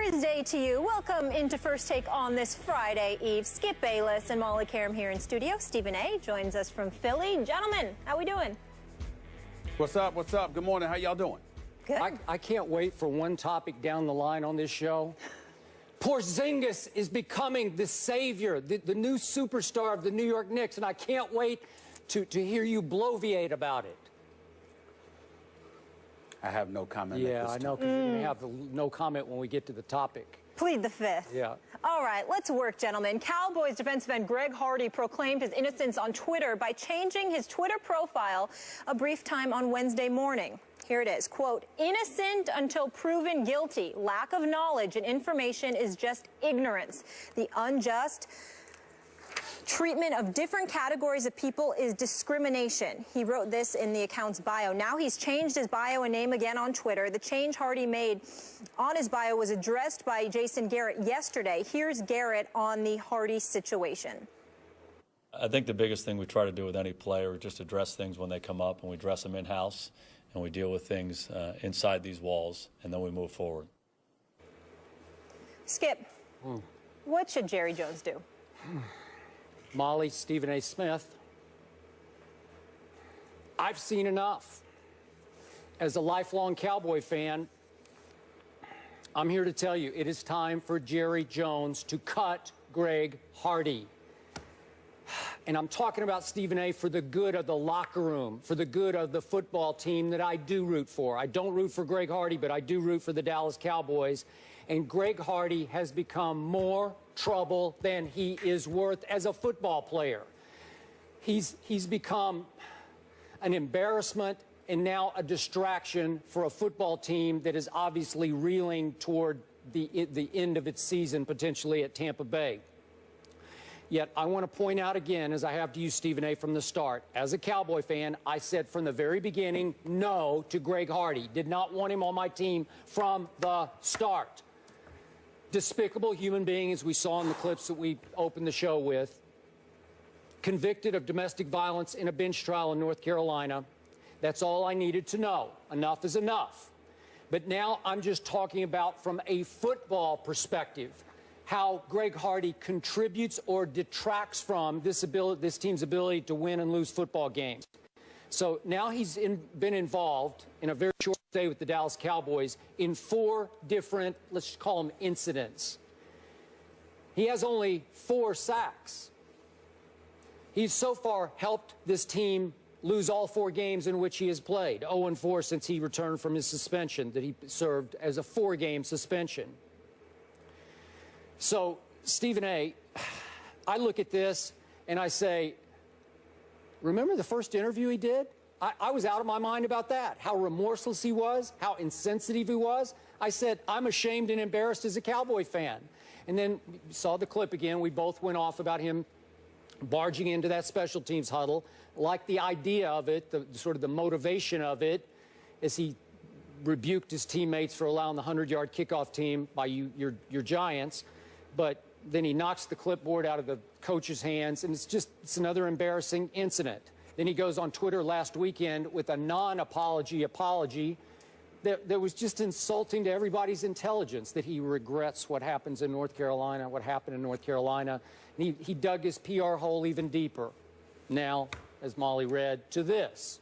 Thursday to you. Welcome into First Take on this Friday Eve. Skip Bayless and Molly Karam here in studio. Stephen A. joins us from Philly. Gentlemen, how we doing? What's up? What's up? Good morning. How y'all doing? Good. I can't wait for one topic down the line on this show. Porzingis is becoming the savior, the new superstar of the New York Knicks, and I can't wait to hear you bloviate about it. I have no comment. Yeah, I know, because you're going to have no comment when we get to the topic. Plead the fifth. Yeah. All right, let's work, gentlemen. Cowboys defensive end Greg Hardy proclaimed his innocence on Twitter by changing his Twitter profile a brief time on Wednesday morning. Here it is, quote, "Innocent until proven guilty. Lack of knowledge and information is just ignorance. The unjust treatment of different categories of people is discrimination." He wrote this in the account's bio. Now he's changed his bio and name again on Twitter. The change Hardy made on his bio was addressed by Jason Garrett yesterday. Here's Garrett on the Hardy situation. I think the biggest thing we try to do with any player is just address things when they come up, and we address them in-house, and we deal with things inside these walls, and then we move forward. Skip, what should Jerry Jones do? Molly, Stephen A. Smith, I've seen enough. As a lifelong Cowboy fan, I'm here to tell you it is time for Jerry Jones to cut Greg Hardy. And I'm talking about, Stephen A., for the good of the locker room, for the good of the football team that I do root for. I don't root for Greg Hardy, but I do root for the Dallas Cowboys. And Greg Hardy has become more trouble than he is worth as a football player. He's become an embarrassment and now a distraction for a football team that is obviously reeling toward the end of its season, potentially at Tampa Bay. Yet I want to point out again, as I have to you, Stephen A., from the start, as a Cowboy fan, I said from the very beginning no to Greg Hardy. Did not want him on my team from the start. Despicable human being, as we saw in the clips that we opened the show with. Convicted of domestic violence in a bench trial in North Carolina. That's all I needed to know. Enough is enough. But now I'm just talking about from a football perspective, how Greg Hardy contributes or detracts from this team's ability to win and lose football games. So now he's been involved in a very short stay with the Dallas Cowboys in 4 different, let's just call them incidents. He has only 4 sacks. He's so far helped this team lose all 4 games in which he has played, 0-4 since he returned from his suspension that he served as a 4-game suspension. So, Stephen A., I look at this and I say, remember the first interview he did? I was out of my mind about that, how remorseless he was, how insensitive he was. I said, I'm ashamed and embarrassed as a Cowboy fan. And then saw the clip again. We both went off about him barging into that special teams huddle, like the idea of it, sort of the motivation of it, as he rebuked his teammates for allowing the 100-yard kickoff team by your Giants. But then he knocks the clipboard out of the coach's hands, and it's another embarrassing incident. Then he goes on Twitter last weekend with a non-apology apology that was just insulting to everybody's intelligence, that he regrets what happens in North Carolina, what happened in North Carolina. And he dug his PR hole even deeper. Now, as Molly read, to this.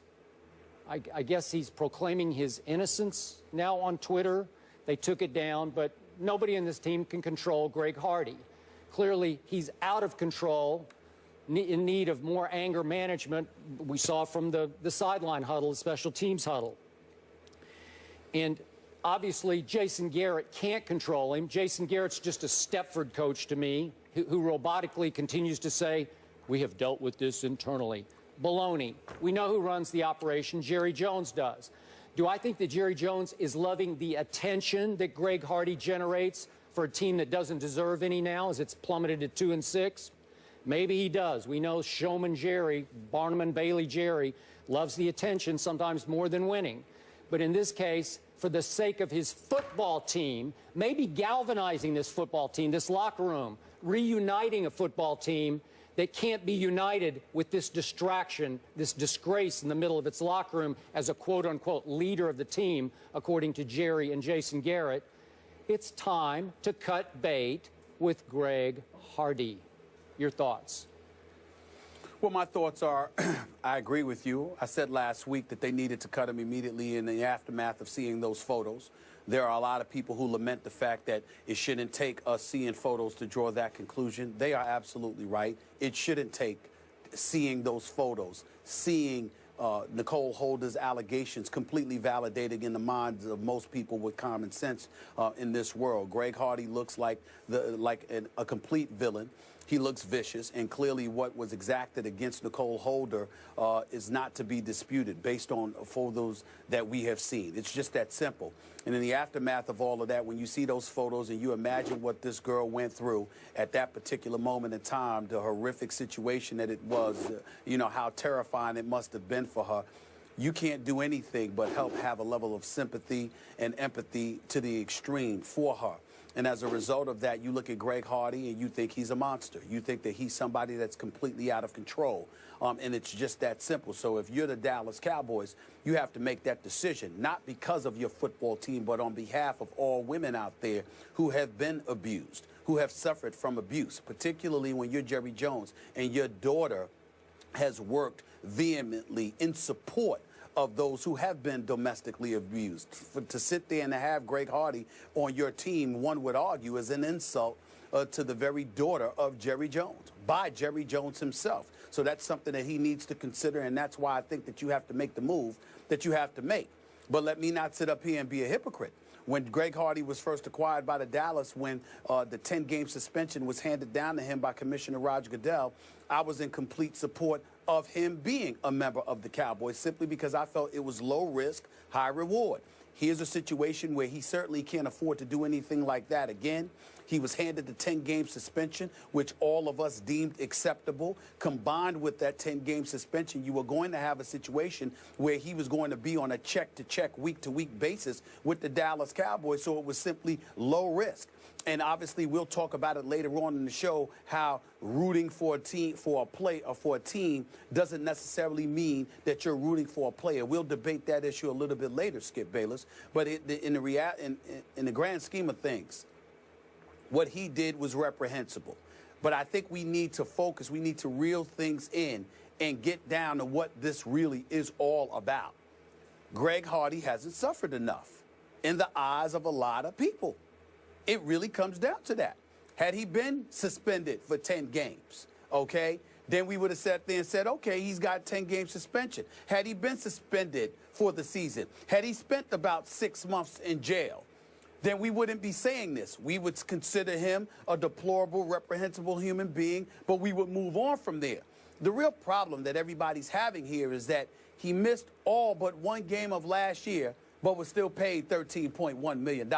I guess he's proclaiming his innocence now on Twitter. They took it down, but nobody in this team can control Greg Hardy. Clearly, he's out of control, in need of more anger management. We saw from the sideline huddle, the special teams huddle. And obviously, Jason Garrett can't control him. Jason Garrett's just a Stepford coach to me, who robotically continues to say, we have dealt with this internally. Baloney. We know who runs the operation. Jerry Jones does. Do I think that Jerry Jones is loving the attention that Greg Hardy generates for a team that doesn't deserve any now, as it's plummeted to 2-6? Maybe he does. We know Showman Jerry, Barnum and Bailey Jerry, loves the attention sometimes more than winning. But in this case, for the sake of his football team, maybe galvanizing this football team, this locker room, reuniting a football team that can't be united with this distraction, this disgrace in the middle of its locker room as a quote-unquote leader of the team, according to Jerry and Jason Garrett. it's time to cut bait with Greg Hardy. Your thoughts? Well, my thoughts are, I agree with you. I said last week that they needed to cut him immediately in the aftermath of seeing those photos. There are a lot of people who lament the fact that it shouldn't take us seeing photos to draw that conclusion. They are absolutely right. It shouldn't take seeing those photos, seeing Nicole Holder's allegations completely validated in the minds of most people with common sense in this world. Greg Hardy looks like a complete villain. He looks vicious, and clearly what was exacted against Nicole Holder is not to be disputed based on photos that we have seen. It's just that simple. And in the aftermath of all of that, when you see those photos and you imagine what this girl went through at that particular moment in time, the horrific situation that it was, you know, how terrifying it must have been for her, you can't do anything but help have a level of sympathy and empathy to the extreme for her. And as a result of that, you look at Greg Hardy and you think he's a monster. You think that he's somebody that's completely out of control. And it's just that simple. So if you're the Dallas Cowboys, you have to make that decision, not because of your football team, but on behalf of all women out there who have been abused, who have suffered from abuse, particularly when you're Jerry Jones and your daughter has worked vehemently in support of those who have been domestically abused. To sit there and to have Greg Hardy on your team, one would argue, is an insult to the very daughter of Jerry Jones, by Jerry Jones himself. So that's something that he needs to consider, and that's why I think that you have to make the move that you have to make. But let me not sit up here and be a hypocrite. When Greg Hardy was first acquired by the Dallas, when the 10-game suspension was handed down to him by Commissioner Roger Goodell, I was in complete support of him being a member of the Cowboys, simply because I felt it was low risk, high reward. Here's a situation where he certainly can't afford to do anything like that again. He was handed the 10-game suspension, which all of us deemed acceptable. Combined with that 10-game suspension, you were going to have a situation where he was going to be on a check-to-check, week-to-week basis with the Dallas Cowboys, so it was simply low risk. And obviously, we'll talk about it later on in the show, how rooting for a team, for a play, or for a team doesn't necessarily mean that you're rooting for a player. We'll debate that issue a little bit later, Skip Bayless. But in the grand scheme of things, what he did was reprehensible. But I think we need to focus. We need to reel things in and get down to what this really is all about. Greg Hardy hasn't suffered enough in the eyes of a lot of people. It really comes down to that. Had he been suspended for 10 games, okay, then we would have sat there and said, okay, he's got 10-game suspension. Had he been suspended for the season, had he spent about 6 months in jail, then we wouldn't be saying this. We would consider him a deplorable, reprehensible human being, but we would move on from there. The real problem that everybody's having here is that he missed all but one game of last year, but was still paid $13.1 million.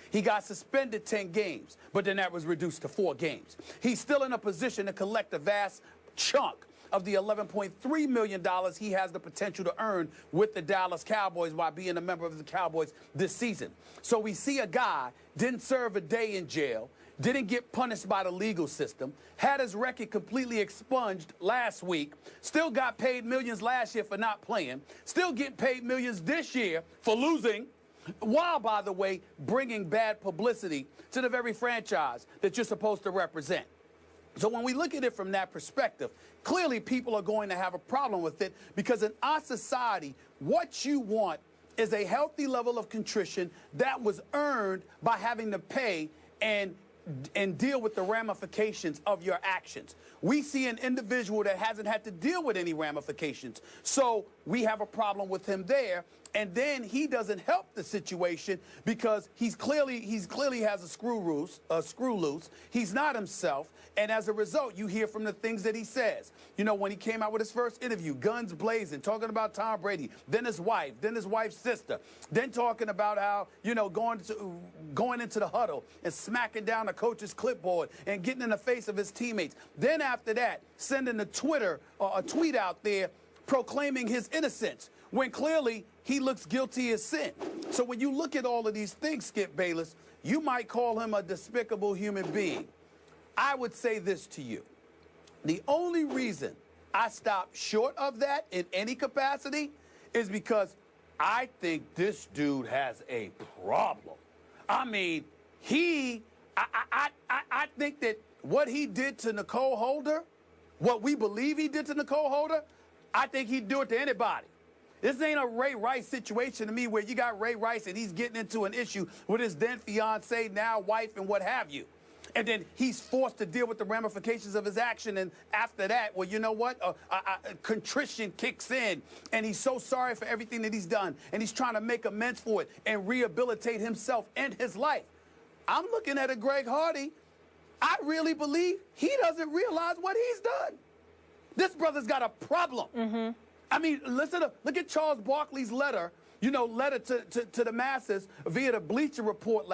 He got suspended 10 games, but then that was reduced to 4 games. He's still in a position to collect a vast chunk of the $11.3 million he has the potential to earn with the Dallas Cowboys by being a member of the Cowboys this season. So we see a guy didn't serve a day in jail, didn't get punished by the legal system, had his record completely expunged last week, still got paid millions last year for not playing, still getting paid millions this year for losing, while, by the way, bringing bad publicity to the very franchise that you're supposed to represent. So when we look at it from that perspective, clearly people are going to have a problem with it, because in our society, what you want is a healthy level of contrition that was earned by having to pay and deal with the ramifications of your actions. We see an individual that hasn't had to deal with any ramifications, so we have a problem with him there. And then he doesn't help the situation because he's clearly has a screw loose. He's not himself. And as a result, you hear from the things that he says. You know, when he came out with his first interview, guns blazing, talking about Tom Brady, then his wife, then his wife's sister, then talking about how, you know, going into the huddle and smacking down the coach's clipboard and getting in the face of his teammates. Then after that, sending a tweet out there proclaiming his innocence, when clearly he looks guilty as sin. So when you look at all of these things, Skip Bayless, you might call him a despicable human being. I would say this to you. The only reason I stop short of that in any capacity is because I think this dude has a problem. I mean, I think that what he did to Nicole Holder, what we believe he did to Nicole Holder, I think he'd do it to anybody. This ain't a Ray Rice situation to me where you got Ray Rice and he's getting into an issue with his then fiance, now wife, and what have you. And then he's forced to deal with the ramifications of his action. And after that, well, you know what? Contrition kicks in. And he's so sorry for everything that he's done. And he's trying to make amends for it and rehabilitate himself and his life. I'm looking at a Greg Hardy. I really believe he doesn't realize what he's done. This brother's got a problem. Mm-hmm. I mean, look at Charles Barkley's letter. Letter to the masses via the Bleacher Report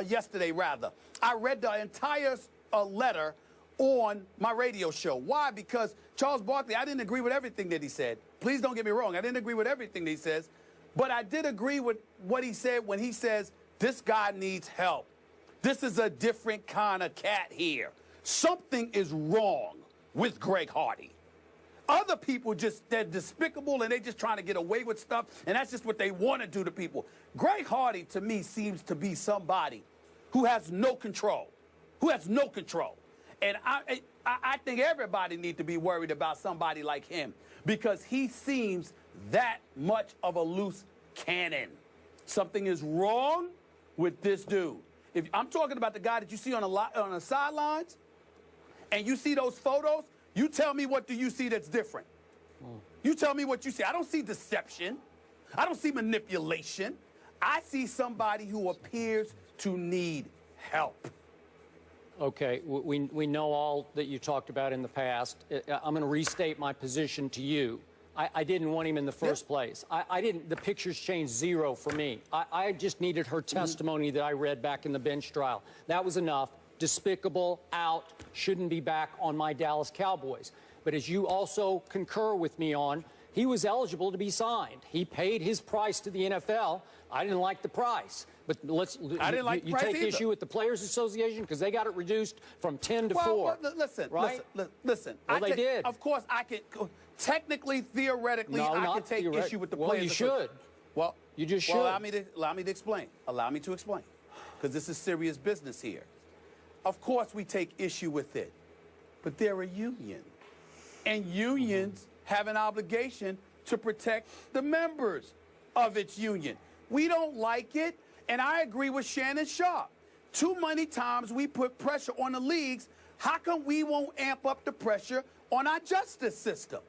yesterday rather. I read the entire letter on my radio show. Why? Because Charles Barkley, I didn't agree with everything that he said. Please don't get me wrong. I didn't agree with everything that he says. But I did agree with what he said when he says, this guy needs help. This is a different kind of cat here. Something is wrong with Greg Hardy. Other people they're despicable and they're just trying to get away with stuff, and that's just what they want to do to people. Greg Hardy, to me, seems to be somebody who has no control. And I think everybody needs to be worried about somebody like him because he seems that much of a loose cannon. Something is wrong with this dude. If I'm talking about the guy that you see on the sidelines, and you see those photos, you tell me what do you see that's different. You tell me what you see. I don't see deception. I don't see manipulation. I see somebody who appears to need help. Okay, we know all that you talked about in the past. I'm going to restate my position to you. I didn't want him in the first place. The pictures changed zero for me. I just needed her testimony that I read back in the bench trial. That was enough. Despicable, out, shouldn't be back on my Dallas Cowboys. But as you also concur with me on, he was eligible to be signed. He paid his price to the NFL. I didn't like the price. But I didn't like the price take either. Issue with the Players Association because they got it reduced from 10 to 4. Right? Listen. Well, they did. Of course, I can. Technically, theoretically, I can take issue with the Players. Well, you should. Well, you just should. Well, allow me to explain. Allow me to explain. Because this is serious business here. Of course, we take issue with it. But they're a union. And unions have an obligation to protect the members of its union. We don't like it, and I agree with Shannon Sharp. Too many times we put pressure on the leagues. How come we won't amp up the pressure on our justice system?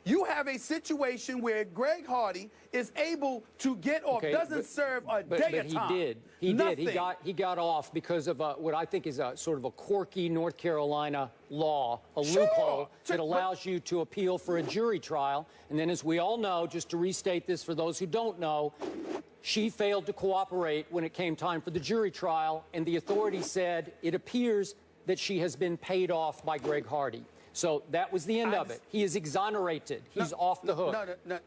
You have a situation where Greg Hardy is able to get off, doesn't serve a day of time. He did. He got off because of what I think is a sort of a quirky North Carolina law, a loophole that allows you to appeal for a jury trial. And then, as we all know, just to restate this for those who don't know, she failed to cooperate when it came time for the jury trial, and the authority said it appears that she has been paid off by Greg Hardy. So that was the end of it. He is exonerated. He's off the hook. No.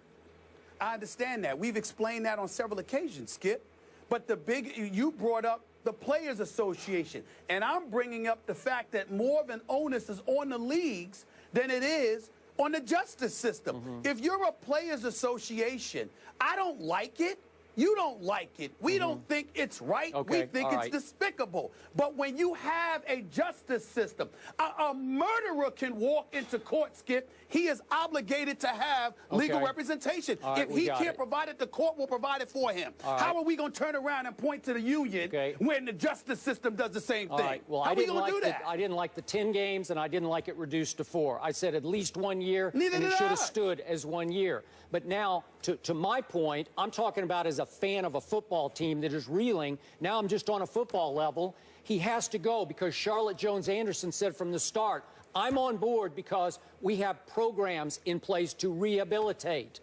I understand that. We've explained that on several occasions, Skip. But you brought up the Players Association. And I'm bringing up the fact that more of an onus is on the leagues than it is on the justice system. If you're a Players Association, I don't like it. You don't like it. We don't think it's right. Okay, we think it's despicable. But when you have a justice system, a murderer can walk into court, Skip. He is obligated to have legal representation. If he can't provide it, the court will provide it for him. How are we going to turn around and point to the union when the justice system does the same thing? Well, How are we going to do that? I didn't like the 10 games, and I didn't like it reduced to 4. I said at least 1 year, and it should have stood as 1 year. But now, to my point, I'm talking about as a fan of a football team that is reeling. Now I'm just on a football level. He has to go because Charlotte Jones-Anderson said from the start, I'm on board because we have programs in place to rehabilitate.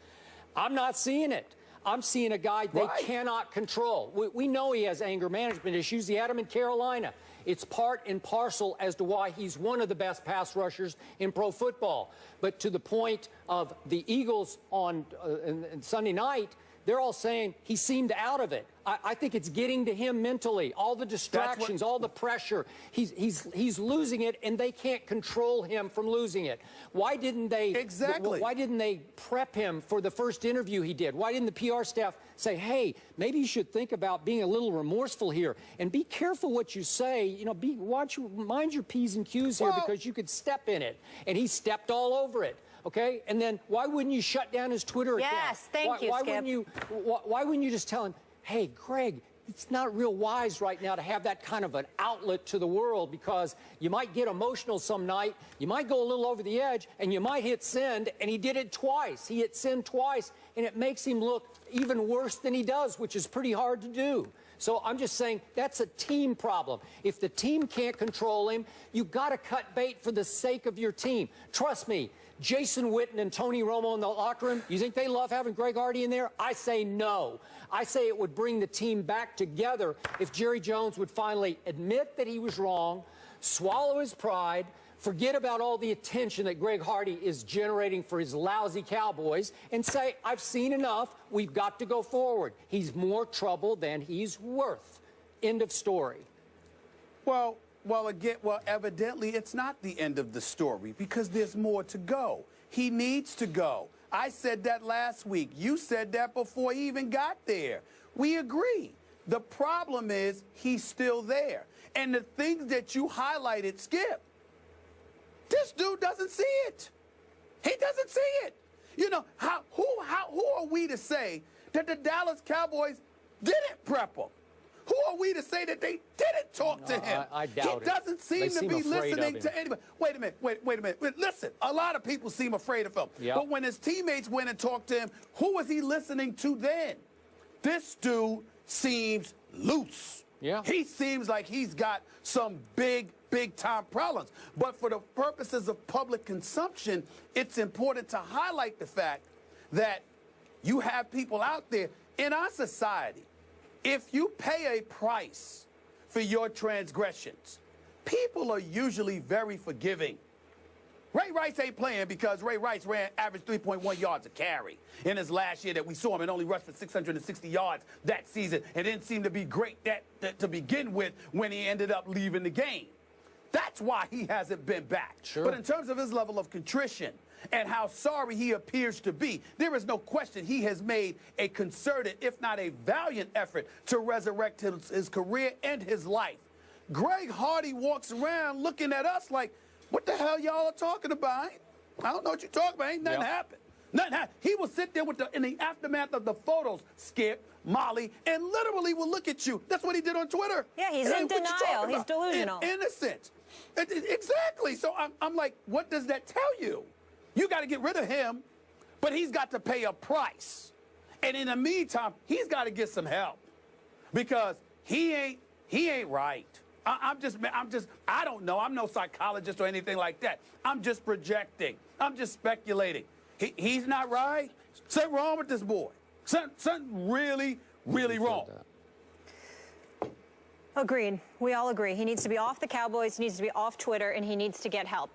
I'm not seeing it. I'm seeing a guy they cannot control. We know he has anger management issues. He had them in Carolina. It's part and parcel as to why he's one of the best pass rushers in pro football. But to the point of the Eagles on Sunday night, they're all saying he seemed out of it. I think it's getting to him mentally. All the distractions, all the pressure. He's losing it, and they can't control him from losing it. Why didn't they? Exactly. Why didn't they prep him for the first interview he did? Why didn't the PR staff say, hey, maybe you should think about being a little remorseful here and be careful what you say? You know, mind your P's and Q's here, because you could step in it. And he stepped all over it. Okay, and then why wouldn't you shut down his Twitter account? Yes, thank you, Skip. Why wouldn't you just tell him, hey, Greg, it's not real wise right now to have that kind of an outlet to the world, because you might get emotional some night, you might go a little over the edge, and you might hit send, and he did it twice. He hit send twice, and it makes him look even worse than he does, which is pretty hard to do. So I'm just saying that's a team problem. If the team can't control him, you've got to cut bait for the sake of your team. Trust me, Jason Witten and Tony Romo in the locker room, you think they love having Greg Hardy in there? I say no. I say it would bring the team back together if Jerry Jones would finally admit that he was wrong, swallow his pride, forget about all the attention that Greg Hardy is generating for his lousy Cowboys, and say, I've seen enough. We've got to go forward. He's more trouble than he's worth. End of story. Well, evidently it's not the end of the story, because there's more to go. He needs to go. I said that last week. You said that before he even got there. We agree. The problem is he's still there. And the things that you highlighted, Skip, this dude doesn't see it. He doesn't see it. You know, who are we to say that the Dallas Cowboys didn't prep him? Who are we to say that they didn't talk to him? I doubt he doesn't seem to be listening to anybody. Wait a minute. Listen, a lot of people seem afraid of him. Yep. But when his teammates went and talked to him, who was he listening to then? This dude seems loose. Yeah. He seems like he's got some big time problems. But for the purposes of public consumption, it's important to highlight the fact that you have people out there in our society. If you pay a price for your transgressions, people are usually very forgiving. Ray Rice ain't playing because Ray Rice ran average 3.1 yards a carry in his last year that we saw him, and only rushed for 660 yards that season, and didn't seem to be great to begin with when he ended up leaving the game. That's why he hasn't been back. Sure. But in terms of his level of contrition and how sorry he appears to be, there is no question he has made a concerted, if not a valiant effort to resurrect his career and his life. Greg Hardy walks around looking at us like, what the hell y'all are talking about? I don't know what you're talking about. Ain't nothing happened. Nothing happened. He will sit there in the aftermath of the photos, Skip, Molly, and literally will look at you. That's what he did on Twitter. Yeah, he's in denial. He's delusional. Innocent. Exactly. So I'm like, what does that tell you? You got to get rid of him, but he's got to pay a price. And in the meantime, he's got to get some help, because he ain't right. I don't know. I'm no psychologist or anything like that. I'm just projecting. I'm just speculating. He's not right. Something wrong with this boy. Something really, really wrong. Agreed. We all agree. He needs to be off the Cowboys, he needs to be off Twitter, and he needs to get help.